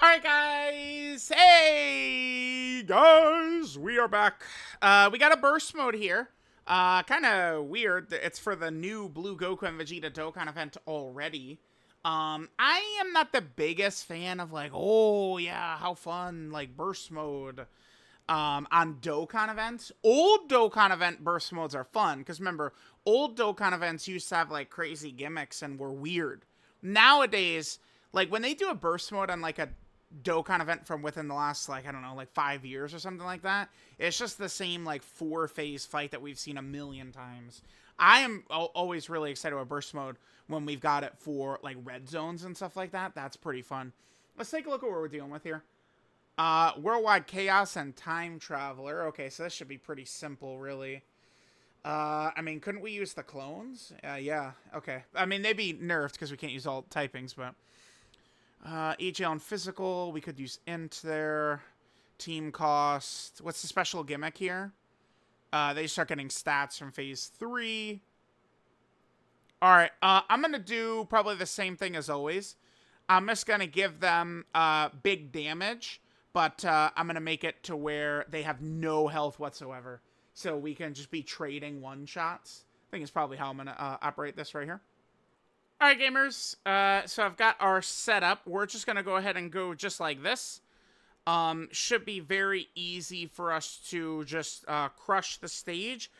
Alright guys, hey guys, we are back. We got a burst mode here. Kind of weird. It's for the new Blue Goku and Vegeta Dokkan event already. I am not the biggest fan of like, oh yeah, how fun, like burst mode on Dokkan events. Old Dokkan event burst modes are fun, because remember, old Dokkan events used to have like crazy gimmicks and were weird. Nowadays, like when they do a burst mode on like a Dokkan event from within the last, like, I don't know, like 5 years or something like that, it's just the same, like, 4-phase fight that we've seen a million times. I am always really excited about burst mode when we've got it for, like, red zones and stuff like that. That's pretty fun. Let's take a look at what we're dealing with here. Worldwide Chaos and Time Traveler. Okay, so this should be pretty simple, really. I mean, couldn't we use the clones? Yeah, okay. I mean, they'd be nerfed because we can't use all typings, but... EGL and physical, we could use int there. Team cost. What's the special gimmick here? They start getting stats from phase 3. Alright, I'm going to do probably the same thing as always. I'm just going to give them big damage, but I'm going to make it to where they have no health whatsoever. So we can just be trading one-shots. I think it's probably how I'm going to operate this right here. Alright, gamers, so I've got our setup. We're just going to go ahead and go just like this. Should be very easy for us to just crush the stage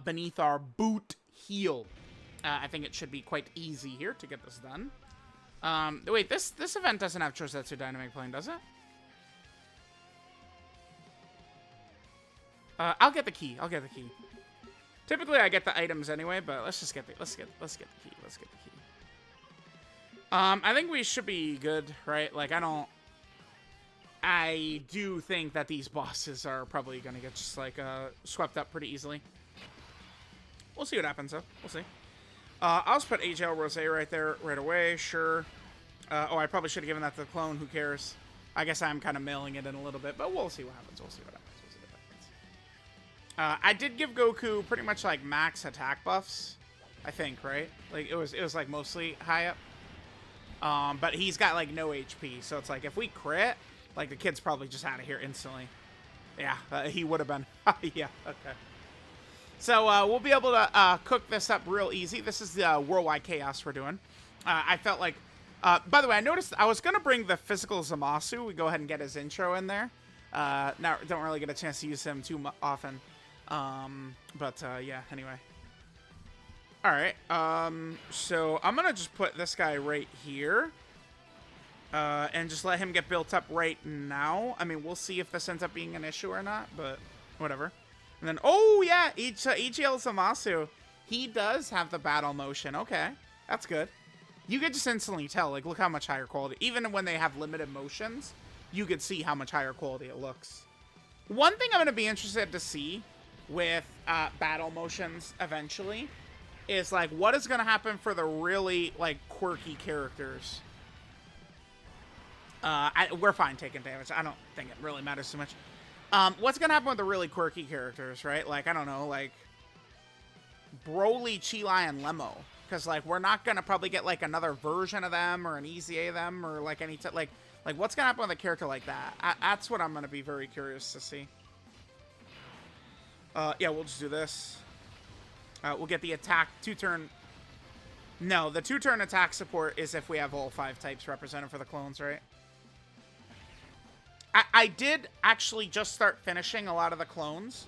beneath our boot heel. I think it should be quite easy here to get this done. Wait, this event doesn't have Chosetsu Dynamic Plane, does it? I'll get the key. I'll get the key. Typically, I get the items anyway, but let's just get the let's get the key. Let's get the key. I think we should be good, right? Like, I do think that these bosses are probably gonna get just like swept up pretty easily. We'll see what happens though. We'll see. I'll just put HL Rose right there right away. Sure. Oh, I probably should have given that to the clone. Who cares? I guess I'm kind of mailing it in a little bit, but we'll see what happens. We'll see what happens. I did give Goku pretty much like max attack buffs, I think, right? Like it was like mostly high up. But he's got like no HP, so it's like if we crit, like the kid's probably just out of here instantly. Yeah, he would have been. Yeah, okay. So we'll be able to cook this up real easy. This is the Worldwide Chaos we're doing. I felt like, by the way, I noticed I was gonna bring the physical Zamasu. We go ahead and get his intro in there. Now don't really get a chance to use him too often. Yeah, anyway. Alright, so I'm gonna just put this guy right here. And just let him get built up right now. I mean, we'll see if this ends up being an issue or not, but whatever. And then, oh yeah, EGL Zamasu. He does have the battle motion. Okay, that's good. You could just instantly tell, like, look how much higher quality. Even when they have limited motions, you could see how much higher quality it looks. One thing I'm gonna be interested to see with battle motions eventually is like what is going to happen for the really like quirky characters. We're fine taking damage. I don't think it really matters too much. What's going to happen with the really quirky characters, right? Like, I don't know, like Broly, Chilai, and Lemo. Because like we're not going to probably get like another version of them or an EZA of them or like any like what's going to happen with a character like that? That's what I'm going to be very curious to see. Yeah, we'll just do this. We'll get the attack 2-turn. No, the 2-turn attack support is if we have all 5 types represented for the clones, right? I did actually just start finishing a lot of the clones.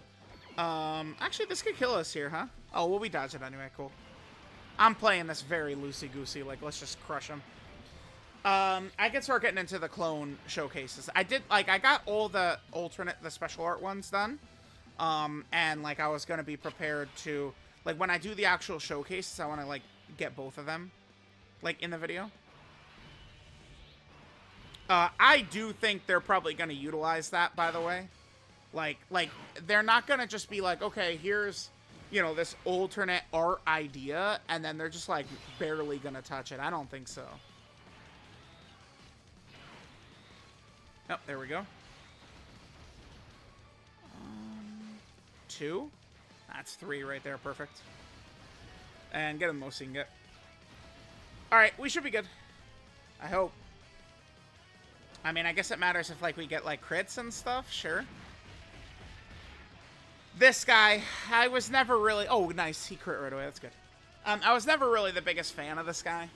Actually, this could kill us here, huh? Oh, well, we dodge it anyway. Cool. I'm playing this very loosey-goosey. Like, let's just crush them. I can start getting into the clone showcases. I got all the the special art ones done. And like I was gonna be prepared to like when I do the actual showcases, I want to like get both of them like in the video. I do think they're probably gonna utilize that, by the way. Like they're not gonna just be like, okay, here's, you know, this alternate art idea, and then they're just like barely gonna touch it. I don't think so. Oh, there we go. 2. That's 3 right there. Perfect. And get him the most you can get. Alright, we should be good. I hope. I mean, I guess it matters if, like, we get, like, crits and stuff. Sure. This guy, I was never really... Oh, nice. He crit right away. That's good. I was never really the biggest fan of this guy.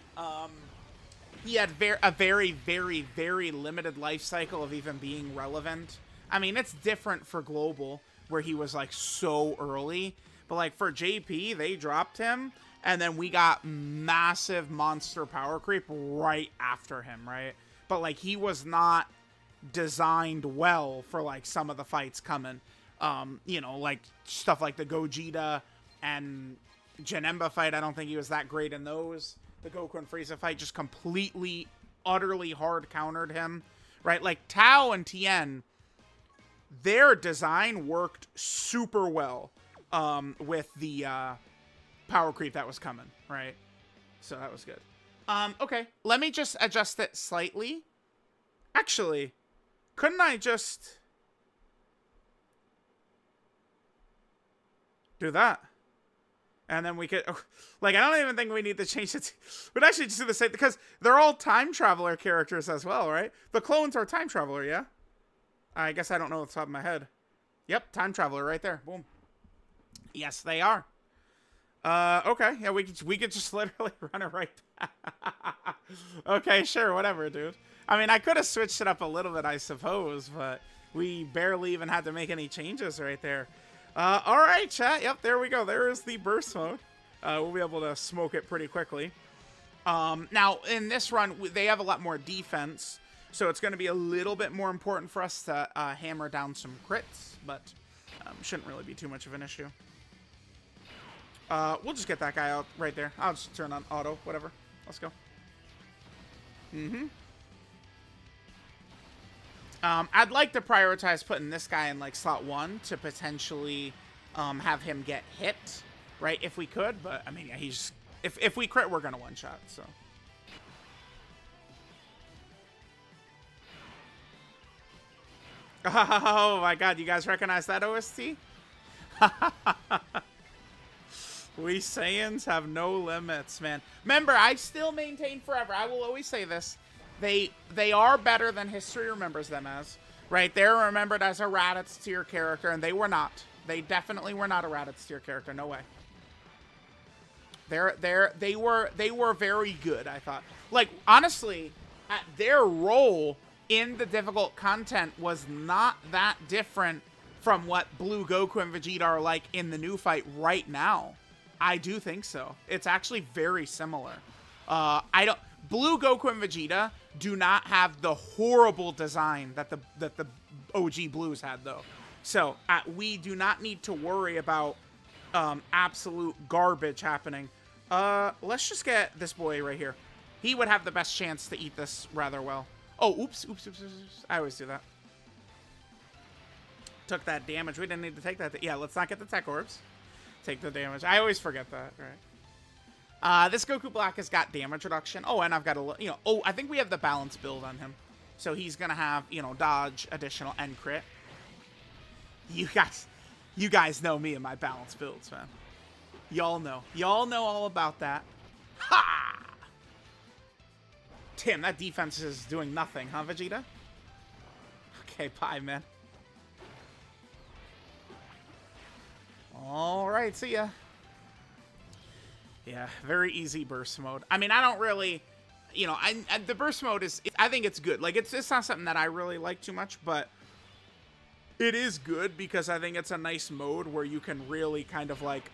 He had a very, very, very limited life cycle of even being relevant. I mean, it's different for Global, where he was, like, so early. But, like, for JP, they dropped him, and then we got massive monster power creep right after him, right? But, like, he was not designed well for, like, some of the fights coming. You know, like, stuff like the Gogeta and Janemba fight, I don't think he was that great in those. The Goku and Frieza fight just completely, utterly hard countered him, right? Like, Tao and Tien, their design worked super well with the power creep that was coming, right? So that was good. Okay, let me just adjust it slightly. Actually, couldn't I just do that? And then we could, like, I don't even think we need to change it. We'd actually just do the same, because they're all time traveler characters as well, right? The clones are time traveler, yeah? I guess I don't know off the top of my head. Yep, time traveler right there. Boom. Yes, they are. Okay. Yeah, we could just literally run it right back. Okay, sure, whatever, dude. I mean, I could have switched it up a little bit, I suppose, but we barely even had to make any changes right there. All right, chat. Yep, there we go. There is the burst mode. We'll be able to smoke it pretty quickly. Now, in this run, they have a lot more defense, so it's going to be a little bit more important for us to hammer down some crits, but shouldn't really be too much of an issue. We'll just get that guy out right there. I'll just turn on auto, whatever. Let's go. I'd like to prioritize putting this guy in, like, slot 1 to potentially have him get hit, right, if we could. But, I mean, yeah, he's... If we crit, we're going to one-shot, so... Oh, my God, you guys recognize that OST? We Saiyans have no limits, man. Remember, I still maintain forever. I will always say this. They are better than history remembers them as, right? They're remembered as a Raditz tier character, and they were not. They definitely were not a Raditz tier character. No way. They were very good, I thought. Like, honestly, their role in the difficult content was not that different from what Blue Goku and Vegeta are like in the new fight right now. I do think so. It's actually very similar. Blue Goku and Vegeta do not have the horrible design that the OG Blues had, though. So we do not need to worry about absolute garbage happening. Let's just get this boy right here. He would have the best chance to eat this rather well. Oh, oops. I always do that. Took that damage. We didn't need to take that. Yeah, let's not get the tech orbs. Take the damage. I always forget that, right? This Goku Black has got damage reduction. Oh, and I've got a, you know, oh, I think we have the balance build on him. So he's going to have, you know, dodge, additional, and crit. You guys know me and my balance builds, man. Y'all know. Y'all know all about that. Ha! Damn, that defense is doing nothing, huh, Vegeta? Okay, bye, man. Alright, see ya. Yeah, very easy burst mode. I mean, I don't really, you know, the burst mode is, I think it's good. Like, it's not something that I really like too much, but it is good because I think it's a nice mode where you can really kind of, like,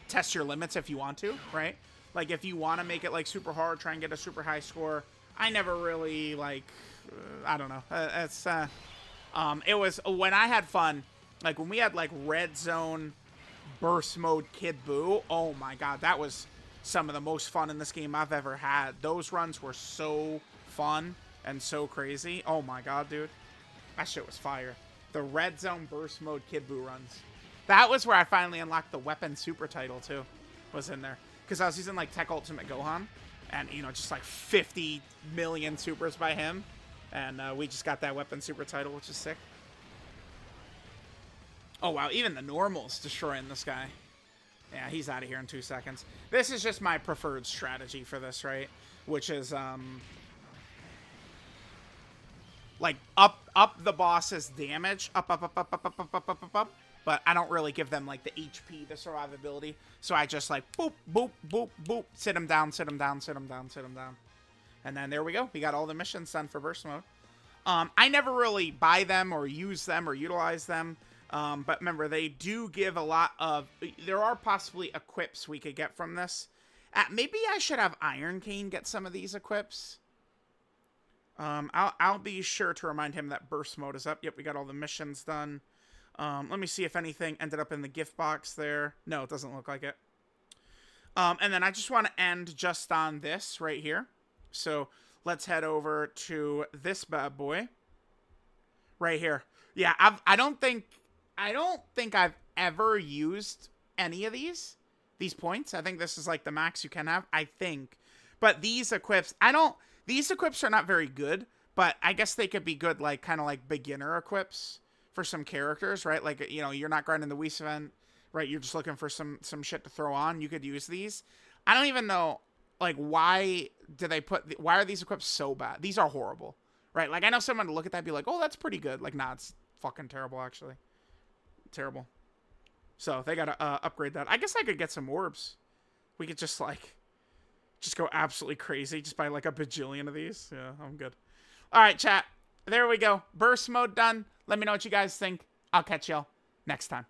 test your limits if you want to, right? Like, if you want to make it, like, super hard, try and get a super high score. I never really, like, I don't know. It was, when I had fun, like, when we had, like, Red Zone burst mode Kid Buu, oh my god, that was some of the most fun in this game I've ever had. Those runs were so fun and so crazy. Oh my god, dude. That shit was fire. The Red Zone burst mode Kid Buu runs. That was where I finally unlocked the weapon super title, too. Was in there. Because I was using, like, Tech Ultimate Gohan. And, you know, just, like, 50 million supers by him. And we just got that weapon super title, which is sick. Oh, wow. Even the normal's destroying this guy. Yeah, he's out of here in 2 seconds. This is just my preferred strategy for this, right? Which is, like up the boss's damage, up. But I don't really give them like the HP, the survivability. So I just like boop, boop, boop, boop, sit them down, sit them down, sit them down, sit them down. And then there we go. We got all the missions done for burst mode. I never really buy them or use them or utilize them. But remember, they do give a lot of... There are possibly equips we could get from this. Maybe I should have Iron Cane get some of these equips. I'll be sure to remind him that burst mode is up. Yep, we got all the missions done. Let me see if anything ended up in the gift box there. No, it doesn't look like it. And then I just want to end just on this right here. So let's head over to this bad boy right here. Yeah, I don't think I've ever used any of these points. I think this is like the max you can have, I think. But these equips, these equips are not very good, but I guess they could be good, like kind of like beginner equips for some characters, right? Like, you know, you're not grinding the Whis event, right? You're just looking for some shit to throw on. You could use these. I don't even know, like, why are these equips so bad? These are horrible, right? Like, I know someone to look at that and be like, oh, that's pretty good. Like, nah, it's fucking terrible, actually. Terrible. So they gotta upgrade that. I guess I could get some orbs. We could just go absolutely crazy. Just buy like a bajillion of these. Yeah, I'm good. All right, chat. There we go. Burst mode done. Let me know what you guys think. I'll catch y'all next time.